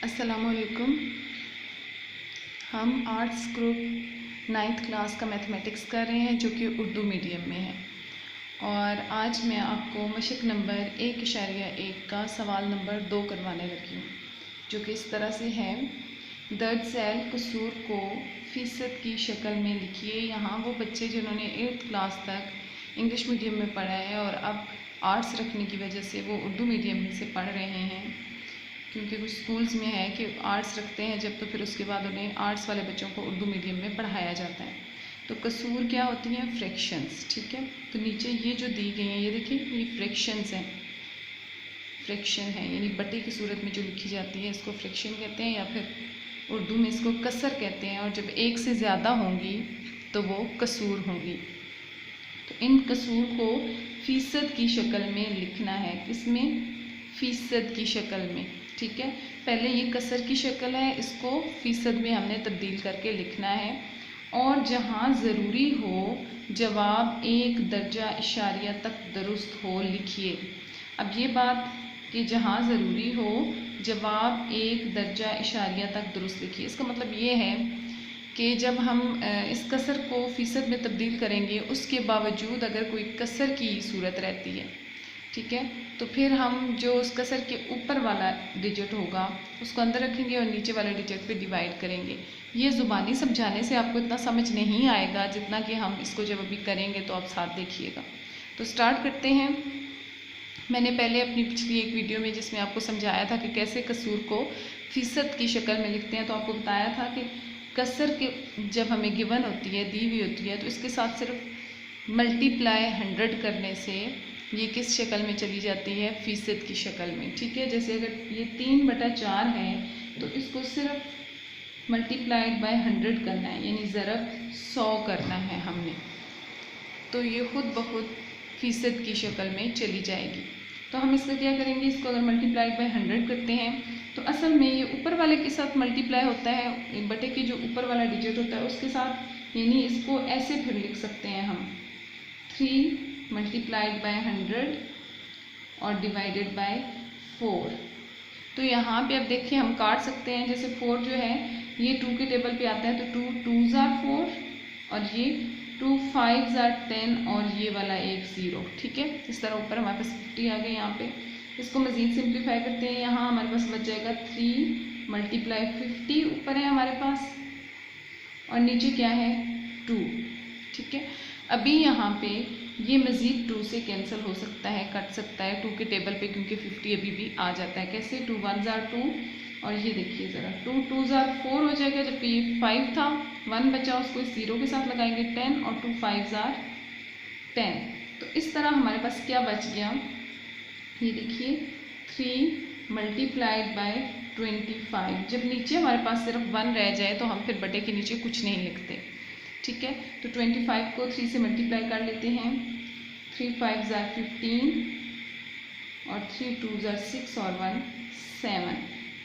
अस्सलामुअलैकुम। हम arts group 9th class का मैथमेटिक्स कर रहे हैं जो कि उर्दू मीडियम में है। और आज मैं आपको मशक नंबर 1.1 का सवाल नंबर 2 करवाने लगी हूँ, जो कि इस तरह से है। दर्ज झैल कसूर को फ़ीसद की शक्ल में लिखिए। यहाँ वो बच्चे जिन्होंने 8th क्लास तक इंग्लिश मीडियम में पढ़ा है और अब आर्ट्स रखने की वजह से वो उर्दू मीडियम में से पढ़ रहे हैं, क्योंकि कुछ स्कूल्स में है कि आर्ट्स रखते हैं जब, तो फिर उसके बाद उन्हें आर्ट्स वाले बच्चों को उर्दू मीडियम में पढ़ाया जाता है। तो कसूर क्या होती हैं? फ्रैक्शंस। ठीक है, तो नीचे ये जो दी गई हैं, ये देखिए, ये फ्रैक्शंस हैं। फ्रैक्शन है यानी बटे की सूरत में जो लिखी जाती है, इसको फ्रैक्शन कहते हैं, या फिर उर्दू में इसको कसर कहते हैं। और जब एक से ज़्यादा होंगी तो वो कसूर होंगी। तो इन कसूर को फ़ीसद की शक्ल में लिखना है। किसमें? फ़ीसद की शक्ल में। ठीक है, पहले ये कसर की शक्ल है, इसको फ़ीसद में हमने तब्दील करके लिखना है। और जहाँ ज़रूरी हो जवाब 1 दर्जा इशारिया तक दुरुस्त हो लिखिए। अब ये बात कि जहाँ ज़रूरी हो जवाब 1 दर्जा इशारिया तक दुरुस्त लिखिए, इसका मतलब ये है कि जब हम इस कसर को फ़ीसद में तब्दील करेंगे, उसके बावजूद अगर कोई कसर की सूरत रहती है, ठीक है, तो फिर हम जो उस कसर के ऊपर वाला डिजिट होगा उसको अंदर रखेंगे और नीचे वाले डिजिट पे डिवाइड करेंगे। ये ज़ुबानी समझाने से आपको इतना समझ नहीं आएगा जितना कि हम इसको जब अभी करेंगे तो आप साथ देखिएगा। तो स्टार्ट करते हैं। मैंने पहले अपनी पिछली एक वीडियो में जिसमें आपको समझाया था कि कैसे कसूर को फ़ीसद की शक्ल में लिखते हैं, तो आपको बताया था कि कसर के जब हमें गिवन होती है, दी हुई होती है, तो इसके साथ सिर्फ मल्टीप्लाई 100 करने से ये किस शक्ल में चली जाती है? फ़ीसद की शक्ल में। ठीक है, जैसे अगर ये 3/4 है तो इसको सिर्फ मल्टीप्लाइड बाय 100 करना है, यानी ज़रब 100 करना है हमने, तो ये खुद ब खुद फ़ीसद की शक्ल में चली जाएगी। तो हम इसका क्या करेंगे? इसको अगर मल्टीप्लाइड बाय 100 करते हैं तो असल में ये ऊपर वाले के साथ मल्टीप्लाई होता है, बटे के जो ऊपर वाला डिजिट होता है उसके साथ, यानी इसको ऐसे फिर लिख सकते हैं हम 3 मल्टीप्लाइड बाय 100 और डिवाइडेड बाय 4। तो यहाँ पे अब देखिए हम काट सकते हैं। जैसे 4 जो है ये 2 के टेबल पे आता है, तो 2 2s are 4 और ये 2 5s are 10 और ये वाला एक 0। ठीक है, इस तरह ऊपर हमारे पास 50 आ गए। यहाँ पे इसको मज़ीद सिंप्लीफाई करते हैं। यहाँ हमारे पास बच जाएगा 3 मल्टीप्लाई 50 ऊपर है हमारे पास, और नीचे क्या है? 2। ठीक है, अभी यहाँ पे ये मज़ीद 2 से कैंसिल हो सकता है, कट सकता है 2 के टेबल पे, क्योंकि 50 अभी भी आ जाता है। कैसे? 2 1s are 2 और ये देखिए ज़रा 2 2s are 4 हो जाएगा, जबकि ये 5 था, 1 बचा, उसको इस 0 के साथ लगाएंगे 10 और 2 5s are 10। तो इस तरह हमारे पास क्या बच गया? ये देखिए 3 मल्टीप्लाइड बाय 25। जब नीचे हमारे पास सिर्फ 1 रह जाए तो हम फिर बटे के नीचे कुछ नहीं लिखते। ठीक है, तो 25 को 3 से मल्टीप्लाई कर लेते हैं। 3 5s are 15 और 3 2s are 6 और 1 7।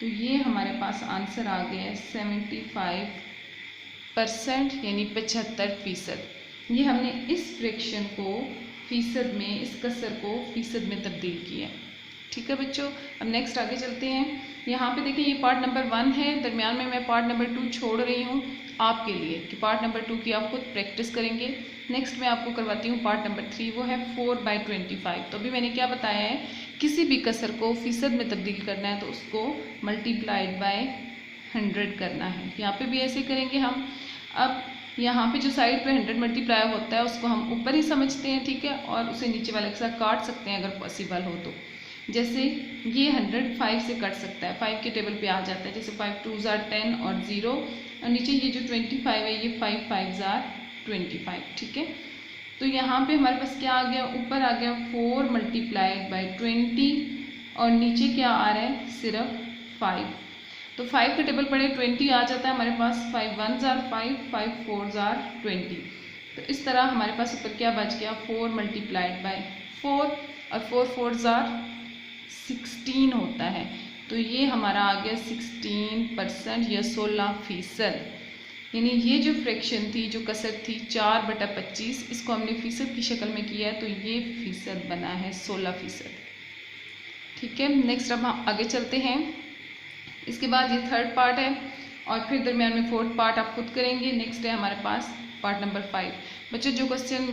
तो ये हमारे पास आंसर आ गया है 75%, यानी 75%। ये हमने इस फ्रैक्शन को फ़ीसद में, इस कसर को फ़ीसद में तब्दील किया। ठीक है बच्चों, अब नेक्स्ट आगे चलते हैं। यहाँ पे देखिए ये पार्ट नंबर 1 है, दरमियान में मैं पार्ट नंबर 2 छोड़ रही हूँ आपके लिए कि पार्ट नंबर 2 की आप खुद प्रैक्टिस करेंगे। नेक्स्ट मैं आपको करवाती हूँ पार्ट नंबर 3, वो है 4/25। तो अभी मैंने क्या बताया है, किसी भी कसर को फ़ीसद में तब्दील करना है तो उसको मल्टीप्लाइड बाय 100 करना है। यहाँ पे भी ऐसे करेंगे हम। अब यहाँ पे जो साइड पे 100 मल्टीप्लाई होता है उसको हम ऊपर ही समझते हैं, ठीक है, और उसे नीचे वाले के साथ काट सकते हैं अगर पॉसिबल हो तो। जैसे ये 100 5 से कट सकता है, 5 के टेबल पे आ जाता है। जैसे 5 2s are 10 और 0, और नीचे ये जो 25 है ये 5 5s are 25। ठीक है, तो यहाँ पे हमारे पास क्या आ गया? ऊपर आ गया 4 मल्टीप्लाइड बाय 20 और नीचे क्या आ रहा है? सिर्फ 5। तो 5 के टेबल पड़े 20 आ जाता है हमारे पास। 5 1s are 5, 5 4s are 20। तो इस तरह हमारे पास ऊपर क्या बच गया? 4 मल्टीप्लाइड बाय 4 और 4 4s are 16 होता है। तो ये हमारा आ गया 16% या 16%। यानी ये जो फ्रैक्शन थी, जो कसर थी 4/25, इसको हमने फ़ीसद की शक्ल में किया है, तो ये फ़ीसद बना है 16%। ठीक है, नेक्स्ट अब हम आगे चलते हैं। इसके बाद ये थर्ड पार्ट है और फिर दरमियान में फोर्थ पार्ट आप खुद करेंगे। नेक्स्ट है हमारे पास पार्ट नंबर 5। बच्चों जो क्वेश्चन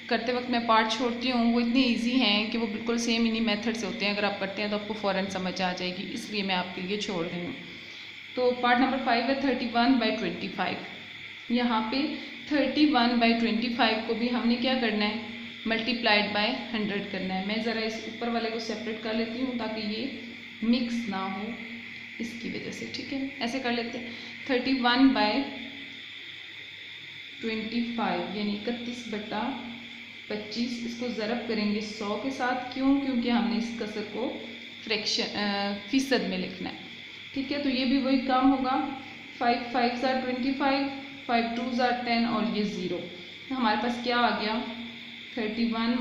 करते वक्त मैं पार्ट छोड़ती हूँ वो इतने इजी हैं कि वो बिल्कुल सेम इन्हीं मेथड से होते हैं। अगर आप करते हैं तो आपको फ़ौरन समझ आ जाएगी, इसलिए मैं आपके लिए छोड़ रही हूँ। तो पार्ट नंबर 5 है 31/25। यहाँ पे 31/25 को भी हमने क्या करना है, मल्टीप्लाइड बाय 100 करना है। मैं ज़रा इस ऊपर वाले को सेपरेट कर लेती हूँ ताकि ये मिक्स ना हो, इसकी वजह से। ठीक है, ऐसे कर लेते हैं। 31/25 यानी 31/25, इसको ज़रब करेंगे 100 के साथ। क्यों? क्योंकि हमने इस कसर को फीसद में लिखना है। ठीक है, तो ये भी वही काम होगा। 5 5s are 25, 5 2s are 10 और ये 0। तो हमारे पास क्या आ गया, 31 ×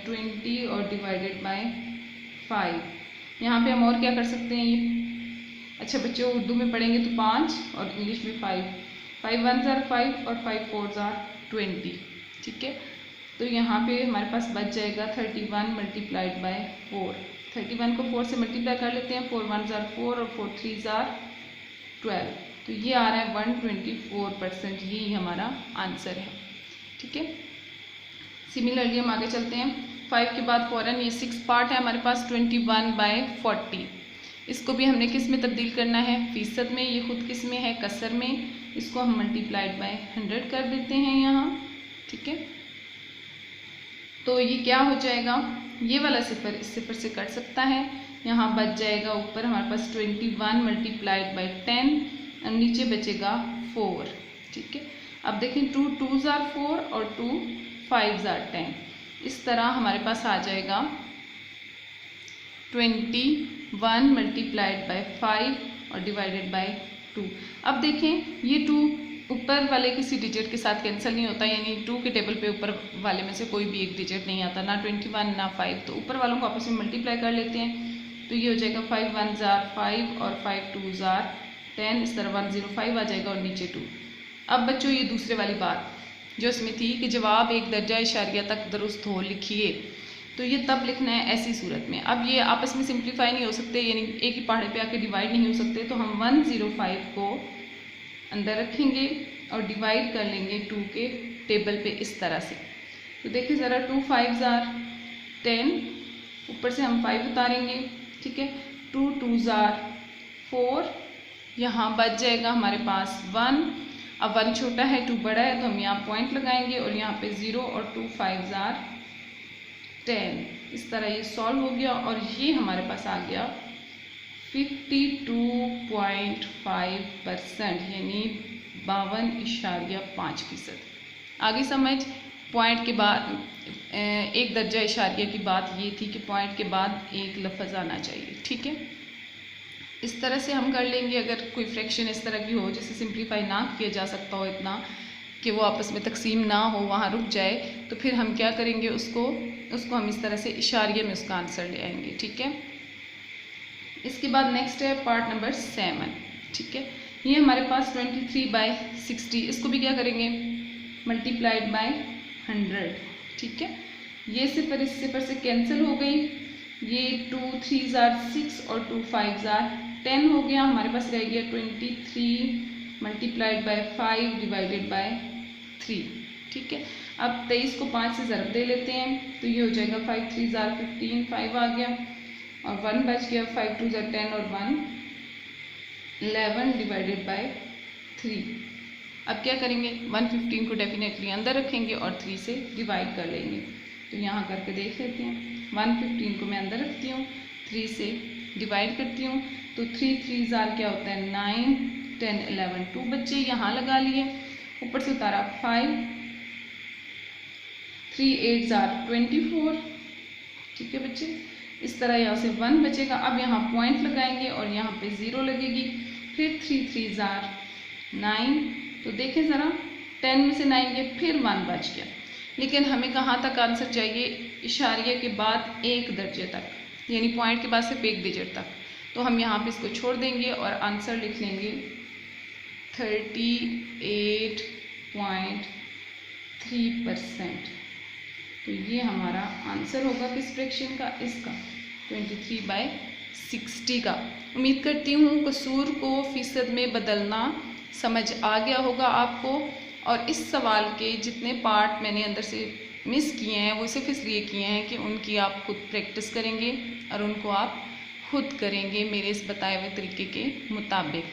20 और डिवाइडेड बाय 5। यहाँ पे हम और क्या कर सकते हैं, ये अच्छा बच्चों उर्दू में पढ़ेंगे तो 5 और इंग्लिश में 5। 5 1s are 5 और 5 4s are 20। ठीक है, तो यहाँ पे हमारे पास बच जाएगा 31 × 4। 31 को 4 से मल्टीप्लाई कर लेते हैं। 4 1s are 4 और 4 3s are 12। तो ये आ रहा है 124%। यही हमारा आंसर है। ठीक है, सिमिलरली हम आगे चलते हैं। 5 के बाद फ़ौरन ये 6 पार्ट है हमारे पास 21/40। इसको भी हमने किस में तब्दील करना है, फीसद में। ये खुद किस में है, कसर में। इसको हम मल्टीप्लाइड बाय 100 कर देते हैं यहाँ। ठीक है, तो ये क्या हो जाएगा, ये वाला सिफर इस सिफर से कट सकता है। यहाँ बच जाएगा ऊपर हमारे पास 21 मल्टीप्लाइड बाय 10 और नीचे बचेगा 4। ठीक है, अब देखें 2 2s are 4 और 2 5s are 10। इस तरह हमारे पास आ जाएगा 21 मल्टीप्लाइड बाय 5 और डिवाइडेड बाय 2। अब देखें ये 2 ऊपर वाले किसी डिजिट के साथ कैंसिल नहीं होता, यानी 2 के टेबल पे ऊपर वाले में से कोई भी एक डिजिट नहीं आता, ना 21 ना 5। तो ऊपर वालों को आपस में मल्टीप्लाई कर लेते हैं। तो ये हो जाएगा 5 1s are 5 और 5 2s are 10। इस तरह 105 आ जाएगा और नीचे 2। अब बच्चों ये दूसरे वाली बात जो इसमें थी कि जवाब एक दर्जा इशारिया तक दुरुस्त हो लिखिए, तो ये तब लिखना है ऐसी सूरत में। अब ये आपस में सिंप्लीफाई नहीं हो सकते, यानी एक ही पहाड़े पे आके डिवाइड नहीं हो सकते। तो हम 105 को अंदर रखेंगे और डिवाइड कर लेंगे 2 के टेबल पे इस तरह से। तो देखिए ज़रा 2 5s are 10, ऊपर से हम 5 उतारेंगे। ठीक है, 2 2s are 4, यहाँ बच जाएगा हमारे पास 1। अब 1 छोटा है 2 बड़ा है, तो हम यहाँ पॉइंट लगाएंगे और यहाँ पे 0 और 2 5s are 10। इस तरह ये सॉल्व हो गया और ये हमारे पास आ गया 52.5%, यानी 52.5%। आगे समझ, पॉइंट के बाद एक दर्जा इशारिया की बात ये थी कि पॉइंट के बाद एक लफ्ज़ आना चाहिए। ठीक है, इस तरह से हम कर लेंगे। अगर कोई फ्रैक्शन इस तरह की हो जिसे सिंप्लीफाई ना किया जा सकता हो इतना कि वो आपस में तकसीम ना हो, वहाँ रुक जाए, तो फिर हम क्या करेंगे, उसको हम इस तरह से इशारिया में उसका आंसर ले आएंगे। ठीक है, इसके बाद नेक्स्ट है पार्ट नंबर 7। ठीक है, ये हमारे पास 23/60। इसको भी क्या करेंगे, मल्टीप्लाइड बाय 100। ठीक है, ये सिफर इस सिफर से कैंसिल हो गई। ये 2 3s are 6 और 2 5s are 10 हो गया। हमारे पास रह गया 23 मल्टीप्लाइड बाय 5 डिवाइडेड बाय 3। ठीक है, अब 23 को 5 से ज़रब दे लेते हैं, तो ये हो जाएगा 5 3s are 15, 5 आ गया और 1 बच गया। 5 2s are 10 और 1 11 डिवाइडेड बाय 3। अब क्या करेंगे, 115 को डेफिनेटली अंदर रखेंगे और 3 से डिवाइड कर लेंगे। तो यहाँ करके देख लेते हैं। 115 को मैं अंदर रखती हूँ, 3 से डिवाइड करती हूँ, तो 3 3s are क्या होता है 9 10 11। 2 बच्चे यहाँ लगा लिए, ऊपर से उतारा 5, 3 8s are 24। ठीक है बच्चे, इस तरह यहाँ से 1 बचेगा। अब यहाँ पॉइंट लगाएंगे और यहाँ पे 0 लगेगी। फिर 3 3s are 9। तो देखें ज़रा, 10 में से 9 गए, फिर 1 बच गया। लेकिन हमें कहाँ तक आंसर चाहिए, इशारिया के बाद एक दर्जे तक, यानी पॉइंट के बाद सिर्फ एक डिजिट तक। तो हम यहाँ पे इसको छोड़ देंगे और आंसर लिख लेंगे 38.3%। तो ये हमारा आंसर होगा किस फ्रैक्शन का, इसका 23/60। 60 का। उम्मीद करती हूँ कसूर को फ़ीसद में बदलना समझ आ गया होगा आपको। और इस सवाल के जितने पार्ट मैंने अंदर से मिस किए हैं वो सिर्फ इसलिए किए हैं कि उनकी आप खुद प्रैक्टिस करेंगे और उनको आप खुद करेंगे मेरे इस बताए हुए तरीके के मुताबिक।